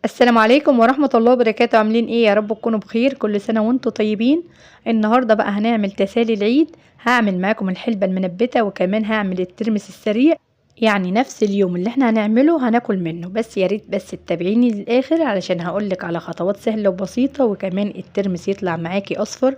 السلام عليكم ورحمة الله وبركاته. عاملين ايه؟ يا رب تكونوا بخير. كل سنة وانتم طيبين. النهاردة بقى هنعمل تسالي العيد. هعمل معاكم الحلبة المنبتة وكمان هعمل الترمس السريع. يعني نفس اليوم اللي احنا هنعمله هناكل منه. بس يا ريت بس تتابعيني للاخر علشان هقولك على خطوات سهلة وبسيطة، وكمان الترمس يطلع معاكي اصفر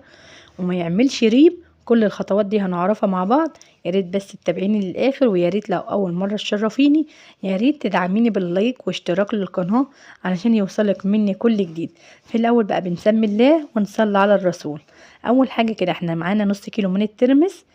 وما يعملش ريب. كل الخطوات دي هنعرفها مع بعض. يا ريت بس تتابعيني للاخر، ويا ريت لو اول مره تشرفيني يا ريت تدعميني باللايك واشتراك للقناه علشان يوصلك مني كل جديد. في الاول بقى بنسمي الله ونصلي على الرسول. اول حاجه كده احنا معانا نص كيلو من الترمس.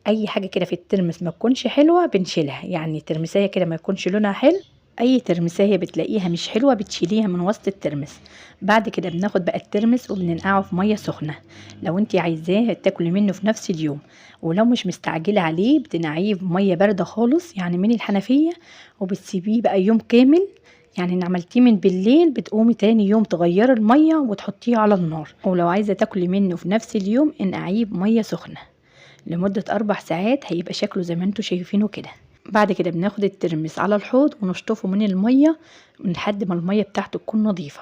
اي حاجه كده في الترمس ما تكونش حلوه بنشيلها، يعني ترمسيه كده ما يكونش لونها حلو. اي ترمسيه بتلاقيها مش حلوه بتشيليها من وسط الترمس. بعد كده بناخد بقى الترمس وبننقعه في ميه سخنه لو انتي عايزاه تاكلي منه في نفس اليوم. ولو مش مستعجله عليه بتنقعيه في ميه بارده خالص يعني من الحنفيه، وبتسيبيه بقى يوم كامل. يعني ان عملتيه من بالليل بتقومي تاني يوم تغيري الميه وتحطيه على النار. ولو عايزه تاكلي منه في نفس اليوم انقعيه بميه سخنه لمدة 4 ساعات، هيبقى شكله زي ما انتوا شايفينه كده. بعد كده بناخد الترمس على الحوض ونشطفه من المية لحد ما المية بتاعته تكون نظيفة.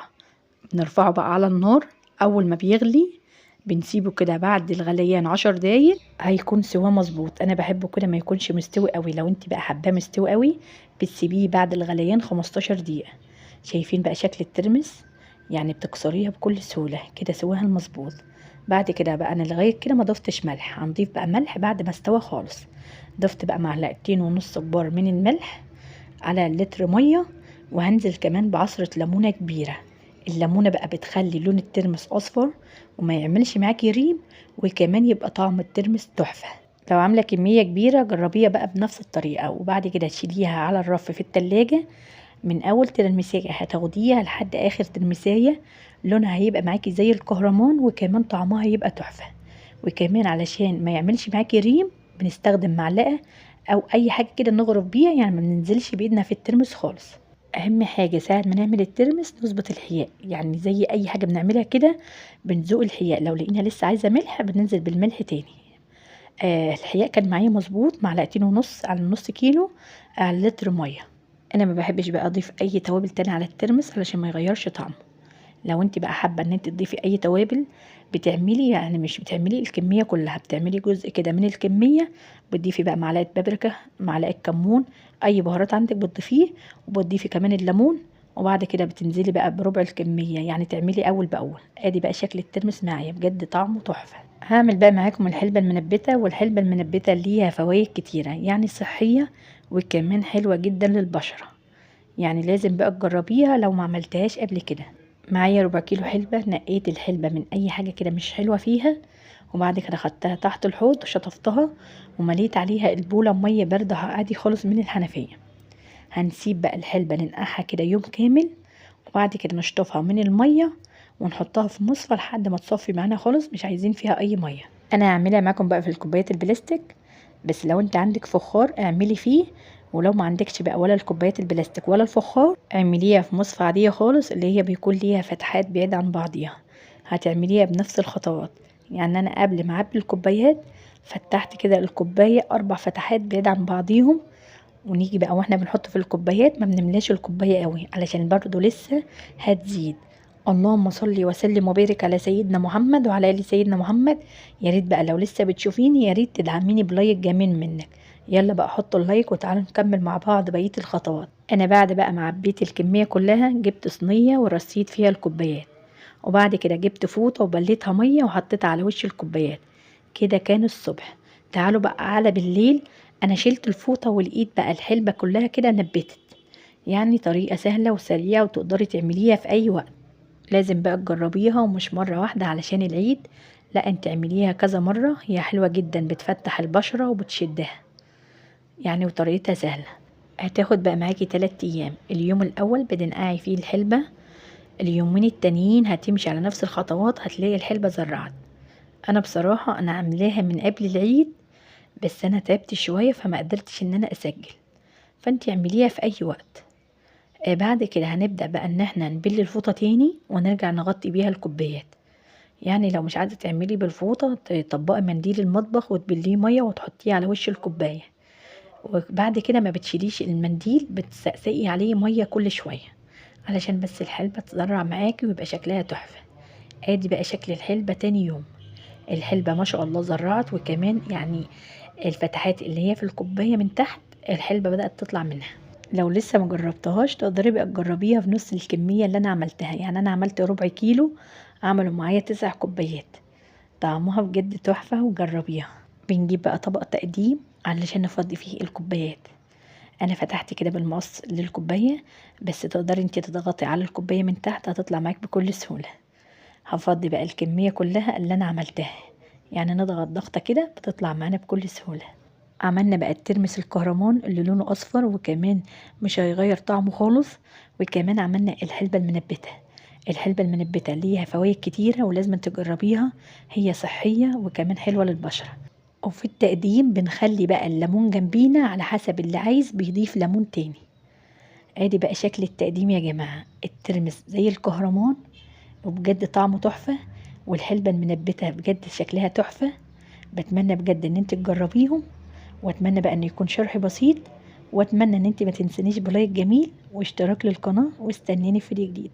بنرفعه بقى على النار. أول ما بيغلي بنسيبه كده بعد الغليان 10 دقايق هيكون سواه مظبوط. أنا بحبه كده ما يكونش مستوي قوي. لو انت بقى حباه مستوي قوي بتسيبيه بعد الغليان 15 دقيقة. شايفين بقى شكل الترمس؟ يعني بتكسريها بكل سهولة كده سواها المظبوط. بعد كده بقى انا لغايه كده ما ضفتش ملح، هنضيف بقى ملح بعد ما استوى خالص. ضفت بقى معلقتين ونص كبار من الملح على لتر ميه، وهنزل كمان بعصره ليمونه كبيره. الليمونه بقى بتخلي لون الترمس اصفر وما يعملش معاكي ريم، وكمان يبقى طعم الترمس تحفه. لو عامله كميه كبيره جربيها بقى بنفس الطريقه، وبعد كده تشيليها على الرف في التلاجة. من اول ترمسية هتاخديها لحد اخر ترمسية لونها هيبقى معاكي زي الكهرمان، وكمان طعمها هيبقى تحفة. وكمان علشان ما يعملش معاكي ريم بنستخدم معلقة او اي حاجة كده نغرف بيها، يعني ما بننزلش بايدنا في الترمس خالص. اهم حاجة ساعة ما نعمل الترمس نظبط الحياء، يعني زي اي حاجة بنعملها كده بنزوق الحياء. لو لقينا لسه عايزة ملح بننزل بالملح تاني. الحياء كان معايا مظبوط معلقتين ونص على النص كيلو على لتر ميه. انا ما بحبش بقى اضيف اي توابل تاني على الترمس علشان ما يغيرش طعمه. لو انت بقى حابه ان انت تضيفي اي توابل بتعملي، يعني مش بتعملي الكميه كلها، بتعملي جزء كده من الكميه. بتضيفي بقى معلقه بابريكا، معلقه كمون، اي بهارات عندك بتضيفيه. وبتضيفي كمان الليمون. وبعد كده بتنزلي بقى بربع الكميه، يعني تعملي اول باول. ادي بقى شكل الترمس معايا بجد طعمه تحفه. هعمل بقى معاكم الحلبة المنبتة. والحلبة المنبتة ليها فوائد كتيرة، يعني صحية وكمان حلوة جدا للبشرة. يعني لازم بقى تجربيها لو ما عملتهاش قبل كده. معايا ربع كيلو حلبة. نقيت الحلبة من اي حاجة كده مش حلوة فيها، وبعد كده خدتها تحت الحوض شطفتها ومليت عليها البولة مية باردة عادي خالص من الحنفية. هنسيب بقى الحلبة ننقعها كده يوم كامل، وبعد كده نشطفها من المية ونحطها في مصفى لحد ما تصفي معانا خالص، مش عايزين فيها اي مية. انا هعملها معاكم بقى في الكوبايات البلاستيك، بس لو انت عندك فخار اعملي فيه. ولو ما عندكش بقى ولا الكوبايات البلاستيك ولا الفخار اعمليها في مصفى عادية خالص اللي هي بيكون ليها فتحات بعيدة عن بعضيها. هتعمليها بنفس الخطوات. يعني انا قبل ما اعبي الكوبايات فتحت كده الكوباية 4 فتحات بعيدة عن بعضيهم. ونيجي بقى واحنا بنحط في الكوبايات ما بنملاش الكوباية قوي علشان برضو لسه هتزيد. اللهم صل وسلم وبارك على سيدنا محمد وعلى ال سيدنا محمد. يا ريت بقى لو لسه بتشوفيني يا ريت تدعميني بلايك جميل منك. يلا بقى حطوا اللايك وتعالوا نكمل مع بعض بقية الخطوات. انا بعد بقى ما عبيت الكمية كلها جبت صينية ورصيت فيها الكوبايات، وبعد كده جبت فوطة وبليتها مية وحطيتها على وش الكوبايات. كده كان الصبح. تعالوا بقى على بالليل. انا شلت الفوطة ولقيت بقى الحلبة كلها كده نبتت. يعني طريقة سهلة وسريعة وتقدري تعمليها في اي وقت. لازم بقى تجربيها ومش مرة واحدة علشان العيد، لا انت اعمليها كذا مرة. هي حلوة جدا بتفتح البشرة وبتشدها يعني، وطريقتها سهلة. هتاخد بقى معاكي 3 ايام. اليوم الاول بتنقعي فيه الحلبة، اليومين التانيين هتمشي على نفس الخطوات هتلاقي الحلبة زرعت. انا بصراحة انا عاملاها من قبل العيد، بس انا تعبت شوية فما قدرتش ان انا اسجل. فانت اعمليها في اي وقت. بعد كده هنبدأ بقى ان احنا نبل الفوطة تاني ونرجع نغطي بيها الكوبايات. يعني لو مش عايزة تعملي بالفوطة تطبقي منديل المطبخ وتبليه مية وتحطيه على وش الكوباية. وبعد كده ما بتشيليش المنديل، بتسقسقي عليه مية كل شوية علشان بس الحلبة تزرع معاكي ويبقى شكلها تحفة. ادي بقى شكل الحلبة تاني يوم. الحلبة ما شاء الله زرعت، وكمان يعني الفتحات اللي هي في الكوباية من تحت الحلبة بدأت تطلع منها. لو لسه مجربتهاش تقدري بقى تجربيها في نص الكمية اللي انا عملتها، يعني انا عملت ربع كيلو، عملوا معايا 9 كوبايات. طعمها بجد تحفة وجربيها. بنجيب بقى طبق تقديم علشان نفضي فيه الكوبايات. انا فتحت كده بالمقص للكوباية، بس تقدري انتي تضغطي على الكوباية من تحت هتطلع معاك بكل سهولة. هفضي بقى الكمية كلها اللي انا عملتها، يعني نضغط ضغطة كده بتطلع معانا بكل سهولة. عملنا بقى الترمس الكهرمان اللي لونه اصفر، وكمان مش هيغير طعمه خالص. وكمان عملنا الحلبة المنبتة. الحلبة المنبتة ليها فوائد كتيرة ولازم تجربيها، هي صحية وكمان حلوة للبشرة. وفي التقديم بنخلي بقى الليمون جنبينا، على حسب اللي عايز بيضيف ليمون تاني. ادي بقى شكل التقديم يا جماعة، الترمس زي الكهرمان وبجد طعمه تحفة، والحلبة المنبتة بجد شكلها تحفة. بتمنى بجد ان انت تجربيهم، واتمنى بقى ان يكون شرحي بسيط، واتمنى ان انت ما تنسنيش بلايك جميل واشتراك للقناة، واستنيني في فيديو جديد.